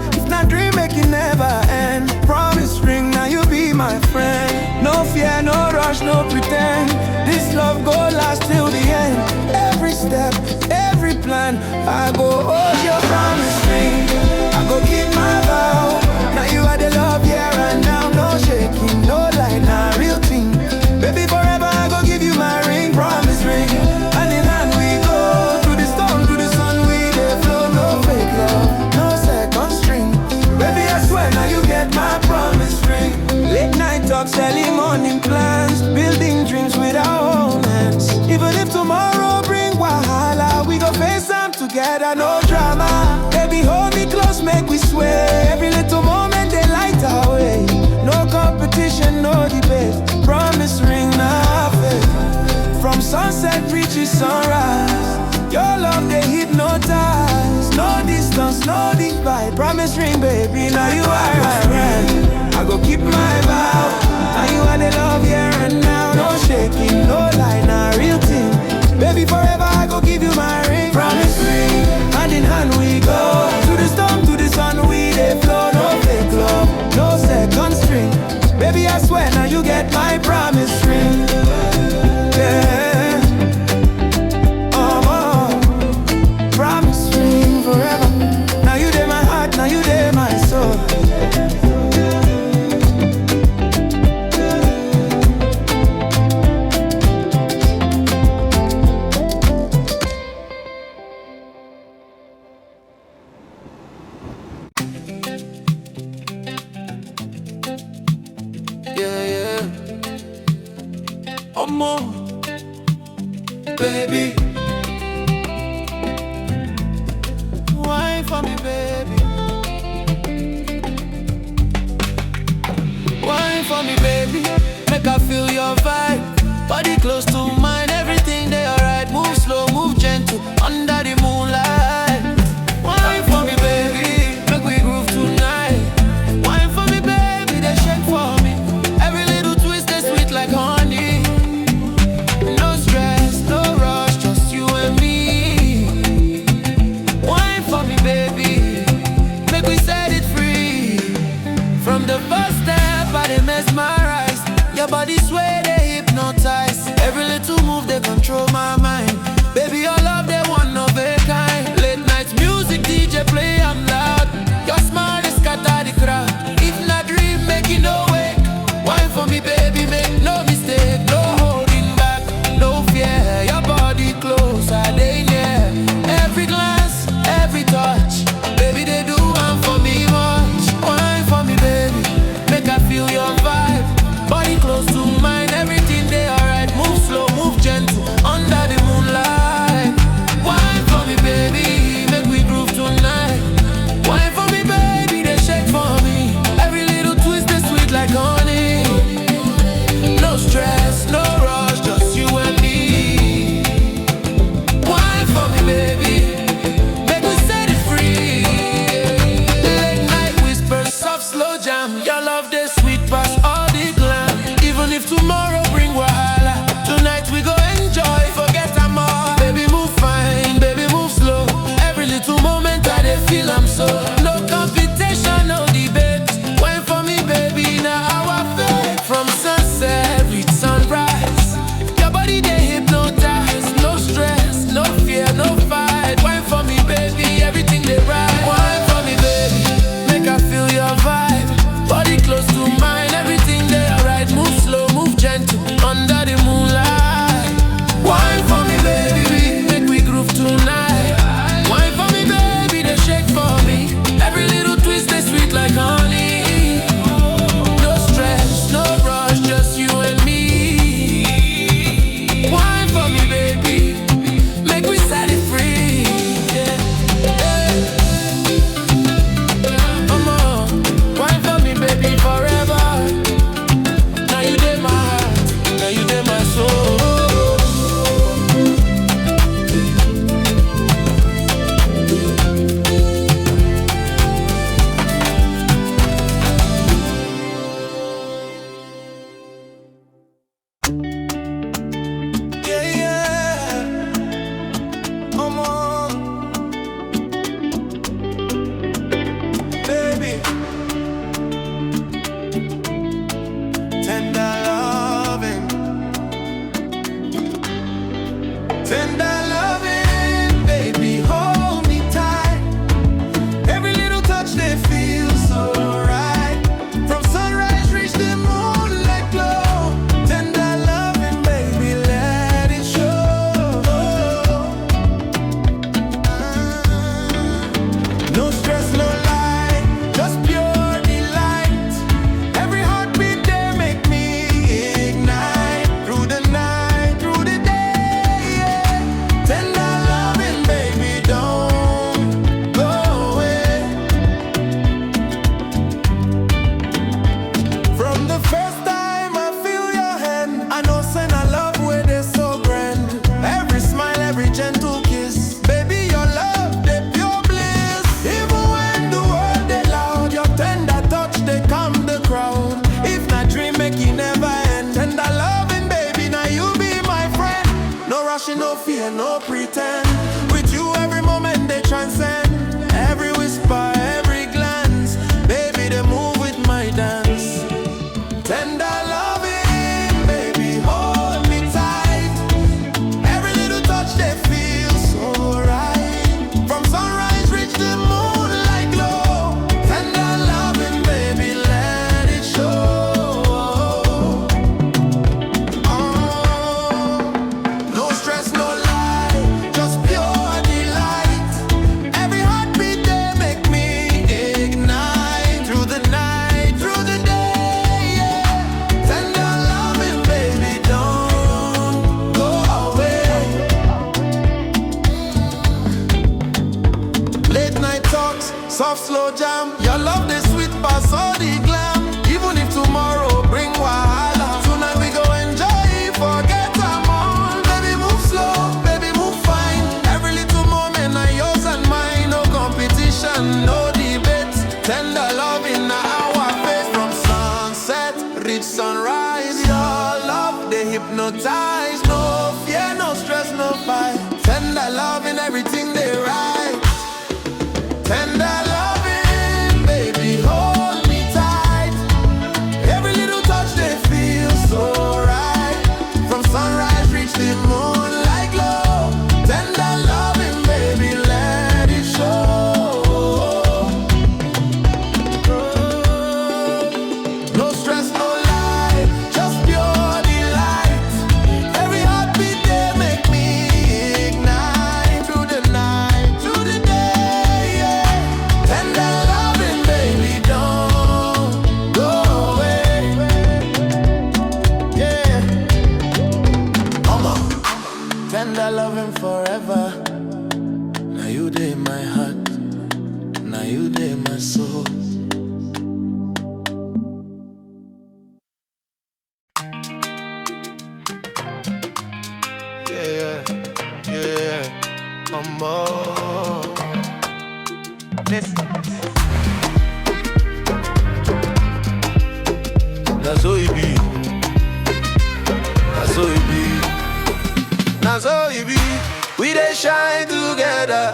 I go hold your promise ring, I go keep my vow. Now you are the love here and now, no shaking, no lie, nah, real thing. Baby, forever I go give you my ring, promise ring. Hand in hand we go, through the storm, through the sun, we dey flow. No fake love, no second string. Baby, I swear now you get my promise ring. Late night talks, early morning plans, building dreams with our own hands. Even if tomorrow bring wahala, we go face them together, no drama. Baby, hold me close, make we sway. Every little moment they light our way. No competition, no debate. Promise ring, now faith. From sunset reaches sunrise, your love they hypnotize. No distance, no divide. Promise ring, baby, now you are my friend. I go keep my vow. Now you are the love here and now. No shaking, no lie, nah, real thing. Baby, forever I go give you my ring. Promise ring, hand in hand we go. To the storm, to the sun, we dey flow. No fake love, no second string. Baby, I swear now you get my promise ring. Yeah. Promise ring forever. Now you dey my heart, now you dey my soul. Baby, wine for me, baby. Wine for me, baby. Make I feel your vibe. Body close to mine, everything they alright. Move slow, move gentle, under the moonlight. Wine for me, baby. Make we groove tonight. Wine for me, baby. They shake for me. Every little twist they sweet like honey. No stress, no rush, just you and me. Wine for me, baby. Make we set it free. From the first step, I dey mesmerize. Your body sway, they hypnotize. Every little move, they control my mind. Baby, your love, they one of a kind. Late night music, DJ play, I'm loud. Your smile, they scatter the crowd. If not dream, make it no wake. Wine for me, baby, make no mistake. No holding back, no fear. Your body close, I dey near. Every glance, every touch, baby, they do one for me much. Wine for me, baby, make I feel your vibe. Body close to mine, everything they alright. Move slow, move gentle, under the moonlight. Wine for me, baby, make we groove tonight. Wine for me, baby, they shake for me. Every little twist is sweet like honey. No stress, no rush, just you and me. Wine for me, baby, make we set it free. Late night whispers, soft slow jam. Your love they sweet past all the glam. Even if tomorrow bring wahala, tonight we go enjoy, forget I'm all. Baby move fine, baby move slow. Every little moment I dey feel I'm so. No competition, no debate. Wine for me, baby, now our fate. From sunset reach sunrise, your body they hypnotize. No stress, no fear, no fight. Wine for me, baby, everything they right. Wine for me, baby, make I feel your vibe. Body close to she no fear, no pretend. With you every moment they transcend. Every whisper, every glance, baby they move with my dance. Tender loving, baby hold me tight. Every little touch they feel so right. From sunrise reach the moonlight glow. Tender loving, baby let it show. No stress, no lie, just pure delight. Every heartbeat they make me ignite. Through the night, through the day, yeah. Tender loving, baby, don't go away. Late night talks, soft slow jam. Your love the sweet pass all the glam. Even if tomorrow bring wahala, tonight we go enjoy, forget I'm all. Baby move slow, baby move fine. Every little moment are yours and mine. No competition, no debate. Tender love in our face. From sunset reach sunrise. Your love they hypnotize. No fear, no stress, no fight. Tender love in everything they write. Tender loving, baby hold me tight. Every little touch they feel so right. From sunrise reach the moonlight glow. Tender loving, baby let it show. No stress, no lie, just pure delight. Every heartbeat they make me ignite. Through the night, through the day, yeah. Tender loving, baby, don't go away. Yeah. Mama. Tender loving forever. Now you dey in my heart. Now you dey in my soul. Yeah, yeah. Mama. Listen. That's how it be. That's how it be. That's how it be. We dey shine together.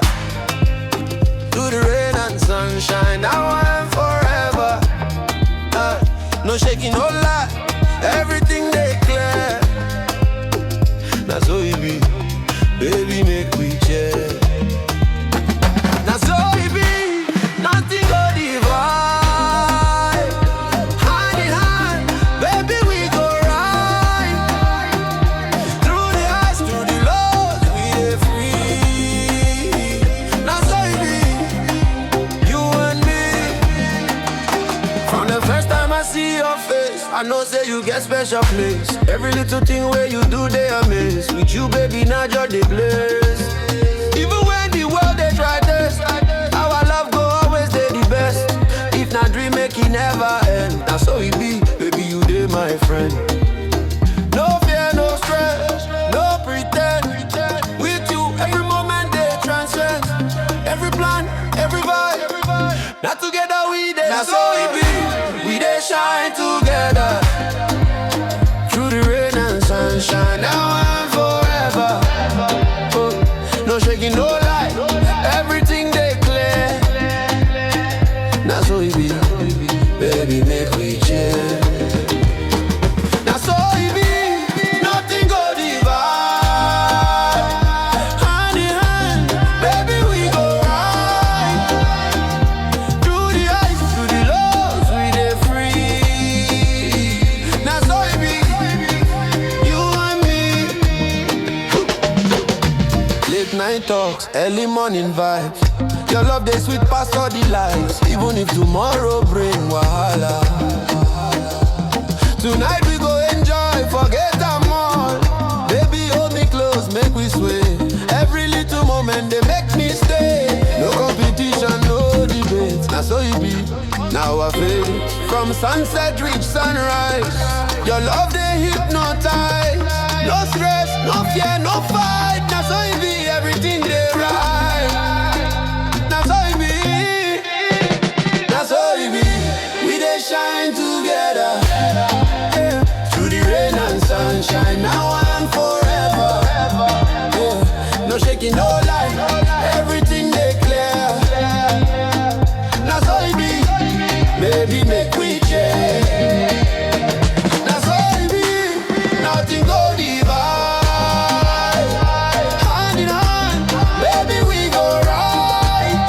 Through the rain and sunshine. Now and forever. No shaking, no lie. Everything they clear. That's how it be. Baby, make we share. That's how it be. Nothing go divide. Hand in hand, baby, we go right. Through the highs, through the lows, we dey free. That's how it be. You and me. From the first time I see your face, I know say you get special place. Every little thing where you do, they amaze. With you, baby, now you're the blaze. Even when the world they try this, our love go always stay the best. If not dream, make it never end. That's how it be, baby, you dey my friend. No fear, no stress, no pretend. With you, every moment they transcend. Every plan, every vibe. Not together we dey. That's how it be. We dey shine together. Through the rain and sunshine. Now and forever. No shaking, no lie. Everything they clear. That's how it be. Baby, make we chill. That's how it be. Nothing go divide. Hand in hand, baby, we go right. Through the highs, through the lows, we dey free. That's how it be. You and me. Late night talks, early morning vibes. Your love they sweet past all the lies. Even if tomorrow bring wahala, tonight we go enjoy, forget them all. Baby hold me close, make we sway. Every little moment they make me stay. No competition, no debate. That's how it be. Now I feel from sunset reach sunrise. Your love they hypnotize. No stress, no fear, no fight. That's how it be. Everything they right. That's how it be. That's how it be. We dey shine together. Yeah. Through the rain and sunshine. Now and forever. make we change. That's all it be, nothing go divide. Hand in hand, baby we go right.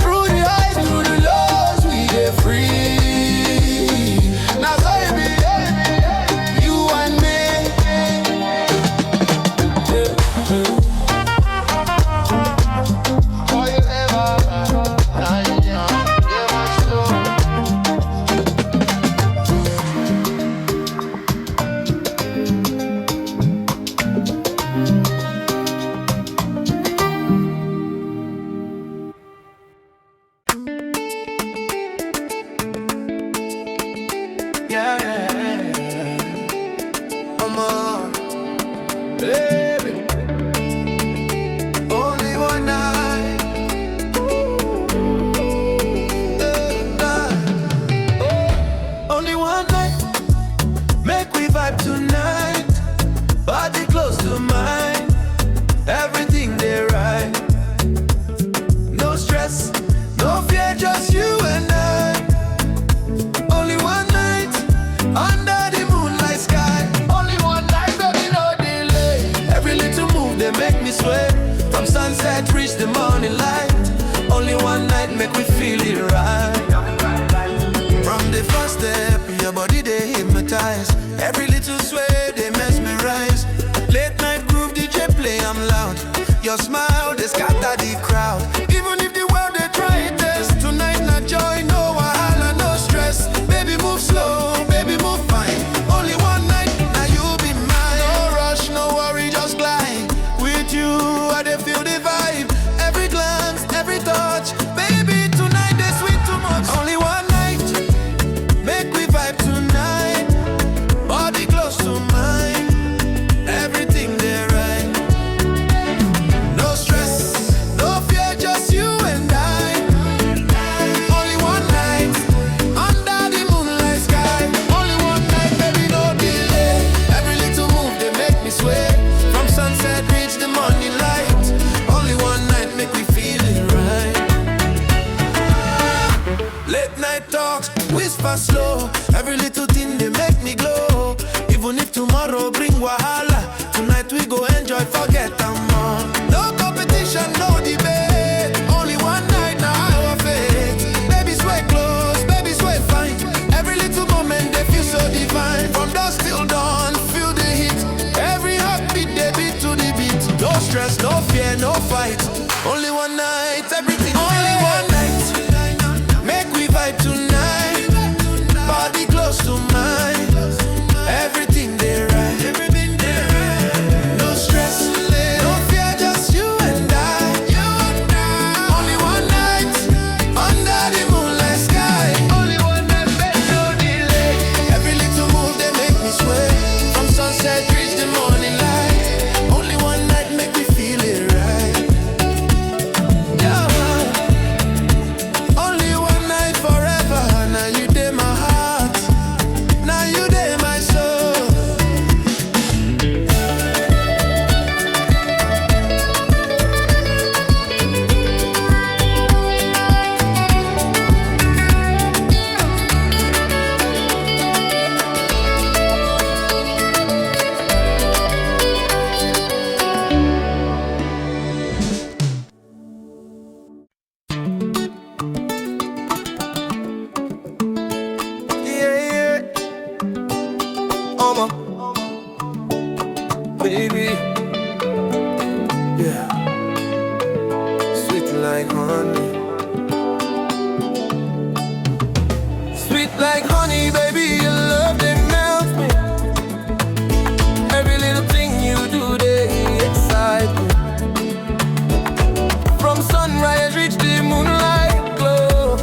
Through the highs, through the lows, we dey free. That's all it be, you and me. Baby, only one night. Only one night. Make we vibe tonight. Body close to mine. Everything they right. No stress, no fear, just you and I. Only one night. Under the moonlight sky. Only one night, baby, no delay. Every little move they make me sweat. From sunset reach the morning light. Only one night make we feel it right. From the first step, your body they hypnotize. Every little sway they mesmerize. Late night groove DJ play, I'm loud. Your smile they scatter the crowd. Even if the world they try it test. Tonight not joy, no wahala, no stress. Baby move slow, baby move fine. Only one night, now you be mine. No rush, no worry, just glide. With you, I dey feel the vibe. Every glance, every touch. Baby, tonight they sweet too much. Only one night, make we vibe tonight. Body close to mine. Everything they right. No stress, no fear, just you and I. Only one night, under the moonlight sky. Only one night, baby, no delay. Every little move they make me sweat. From sunset reach the morning light. Only one night make me feel it right. Late night talks, whisper slow. Every little thing they make me glow. Even if tomorrow bring wahala, tonight we go enjoy, forget them all. No competition, no debate. Only one night, now our fate. Baby sway close, baby sway fine. Every little moment they feel so divine. From dusk till dawn, feel the heat. Every heartbeat they beat to the beat. No stress, no fear, no fight. Only one night, everything. Only one night. Make we vibe tonight. Body close to mine. Everything they right. No stress, no fear, just you and I. Only one night, under the moonlight sky. Only one night, baby, no delay. Every little move they make me sway. From sunset reach the morning light. Only one night make me feel it right. Yeah. Only one night forever. Now you dey my heart. Now you dey my soul. Yeah, baby. Yeah, sweet like honey. Sweet like honey, baby. Your love they melt me. Every little thing you do they excite me. From sunrise reach the moonlight glow.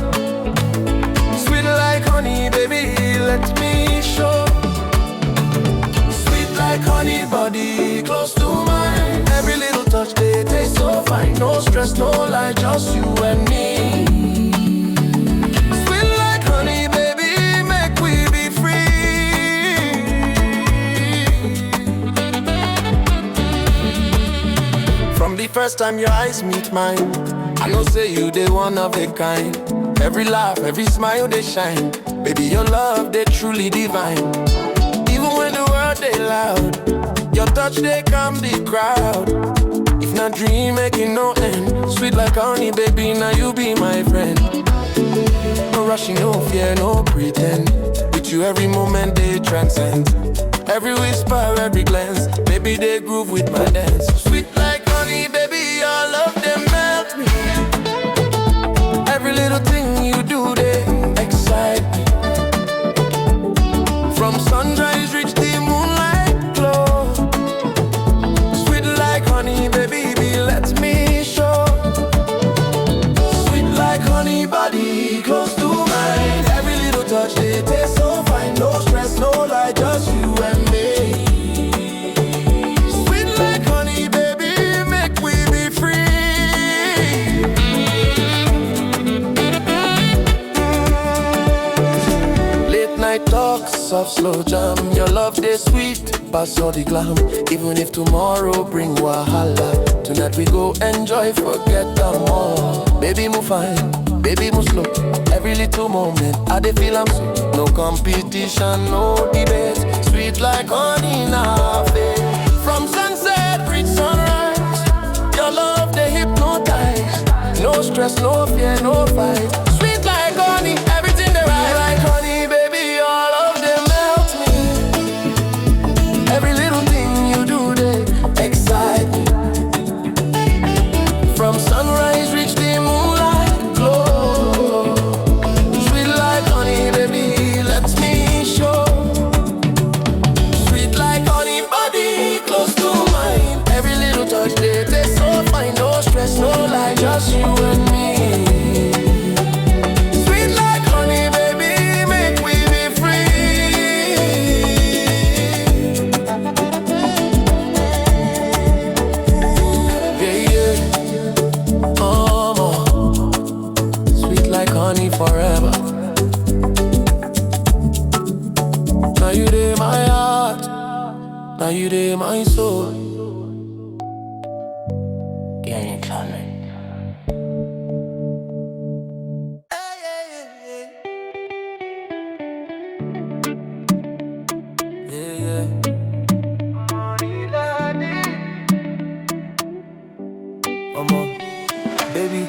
Sweet like honey, baby. Let me show. Sweet like honey, body close to mine. Every little touch they taste so fine. No stress, no lie, just you and me. Sweet like honey, baby, make we be free. From the first time your eyes meet mine, I know say you the one of a kind. Every laugh, every smile they shine. Baby, your love, they truly divine. Even when the world they loud, your touch they calm the crowd. If not dream making no end, sweet like honey, baby, now you be my friend. No rushing, no fear, no pretend. With you every moment they transcend. Every whisper, every glance, baby they groove with my dance. Sweet like honey, baby, your love they melt me. Every little thing you do, they excite me. From sunrise, reach the moonlight glow. Sweet like honey, baby, let me show. Sweet like honey, body close to mine. Every little touch, they taste so fine. No stress, no lie, just you and me. Sweet like honey, baby, make we be free. Talk, soft, slow jam. Your love, they sweet, pass all the glam. Even if tomorrow bring wahala, tonight we go enjoy, forget them all. Baby, move fine, baby, move slow. Every little moment, I dey feel I'm so. No competition, no debate. Sweet like honey now, from sunset, reach sunrise. Your love, they hypnotize. No stress, no fear, no fight. Sweet like honey, everything they right. Like honey, baby. Every little thing you do, they excite me. From sunrise, reach the moonlight glow. Sweet like honey, baby, let me show. Sweet like honey, body close to mine. Every little touch, they taste so fine. No stress, no lie, just you and me. Forever. Now you dey my heart, now you dey my soul. Getting coming. Yeah. One more, baby.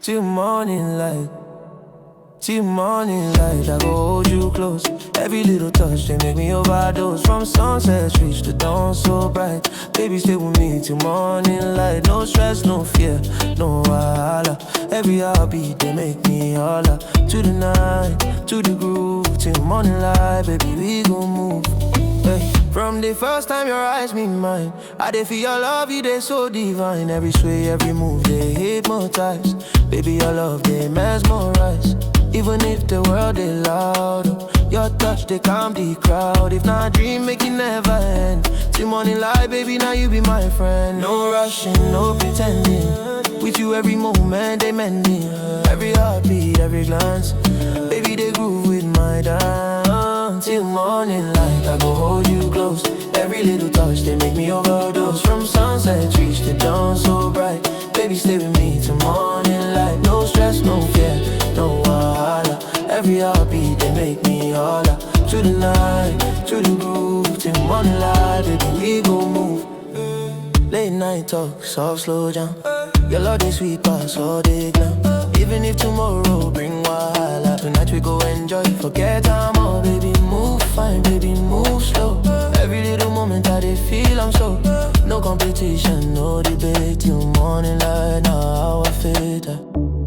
Till morning light, till morning light, I go hold you close. Every little touch, they make me overdose. From sunset, reach the dawn so bright. Baby, stay with me till morning light. No stress, no fear, no wahala. Every heartbeat, they make me holler. To the night, to the groove, till morning light, baby, we gon' move. Hey. From the first time your eyes meet mine, I dey feel your love, you dey so divine. Every sway, every move, they hypnotize. Baby, your love, they mesmerize. Even if the world is loud, your touch, they calm the crowd. If not a dream, make it never end. Till morning light, baby, now you be my friend. No rushing, no pretending. With you every moment, they mending. Every heartbeat, every glance, baby, they groove with my dance. Till morning light, I go hold you close. Every little touch, they make me overdose. From sunset, reach the dawn so bright. Baby, stay with me till morning light. No stress, no fear, no wahala. Every heartbeat, they make me holler. To the night, to the groove, till morning light, baby, we gon' move. Late night talk, soft, slow jam. Your love, they sweet pass all day glam. Even if tomorrow bring wahala, tonight we go enjoy, forget time all. Baby, move fine, baby, move slow. Every little moment I dey feel I'm so. No competition, no debate, till morning light, now how I fit.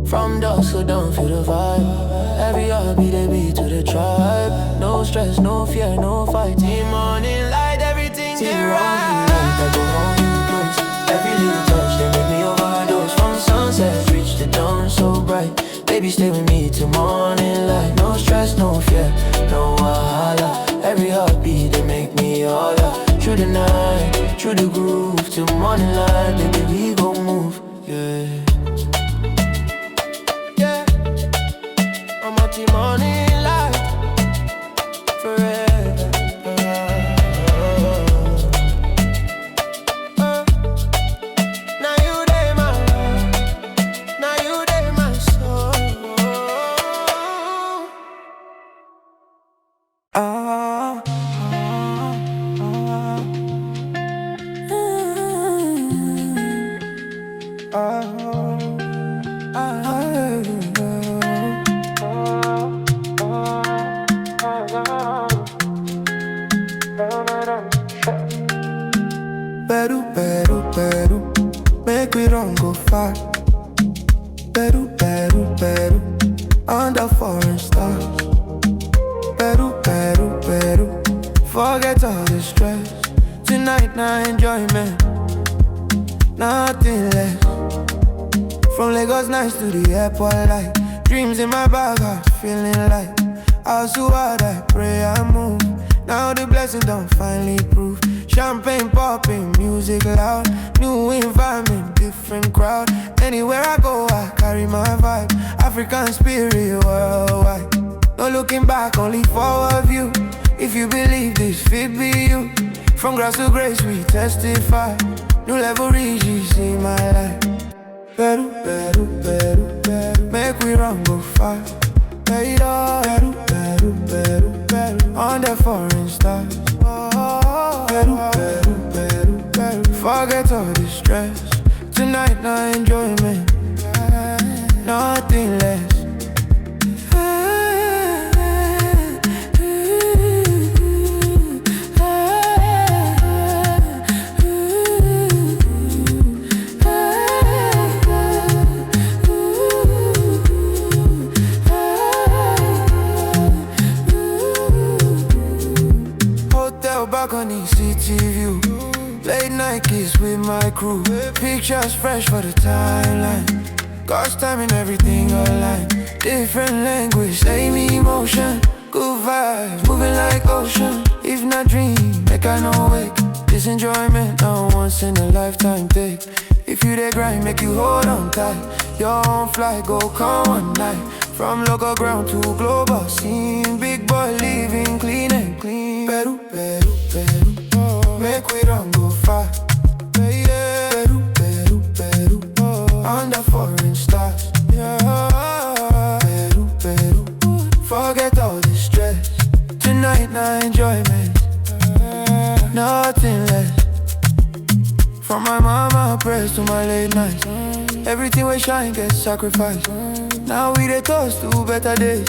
From dusk to dawn, feel the vibe. Every heartbeat, they beat to the tribe. No stress, no fear, no fight. Till morning light, everything is right. I go home, you close. Every little touch, they make me overdose. From sunset, reach the dawn so bright. Baby, stay with me till morning light. No stress, no fear, no wahala. Every heartbeat, they make me holler. Through the night, through the groove, till morning light, baby, we gon' move, yeah. Yeah, I'm at the morning light, forever. Now you dey my soul. now enjoyment, nothing less. From Lagos nights to the airport light, dreams in my bag, I'm feeling like I was too hard, I pray I move. Now the blessing don't finally prove. Champagne popping, music loud, new environment, different crowd. Anywhere I go, I carry my vibe. African spirit worldwide. No looking back, only forward view. If you believe this, fit be you. From grass to grace, we testify. New level reaches in my life. Peru, Peru, Peru, Peru. Make we run go far. Peru, Peru, Peru, Peru. On the foreign stars. Peru, Peru, Peru, Peru. Forget all the stress. Tonight, no enjoyment, nothing less. Balcony, city view, late night kiss with my crew. Pictures fresh for the timeline. God's timing, everything online. Different language, same emotion. Good vibes, moving like ocean. If not dream, make I no wake. This enjoyment, no once in a lifetime take. If you dey grind, make you hold on tight. Your own flight, go come one night. From local ground to global scene. Big boy living clean and clean. Peru, Peru, Peru, oh. Make we run go far. Peru, Peru, Peru, oh. Under foreign stars, yeah. Peru, Peru, forget all the stress. Tonight, no enjoyment, nothing less. From my mama prayers to my late nights, everything we shine gets sacrificed. Now we dey toast to better days,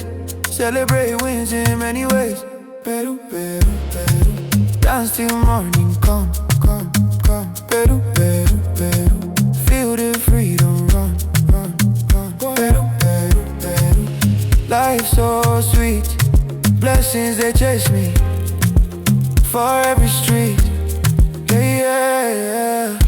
celebrate wins in many ways. Peru, Peru, Peru, dance till morning come, come, come. Peru, Peru, Peru, feel the freedom run, run, run. Peru, Peru, Peru, life so sweet, blessings they chase me for every street. Yeah, yeah, yeah.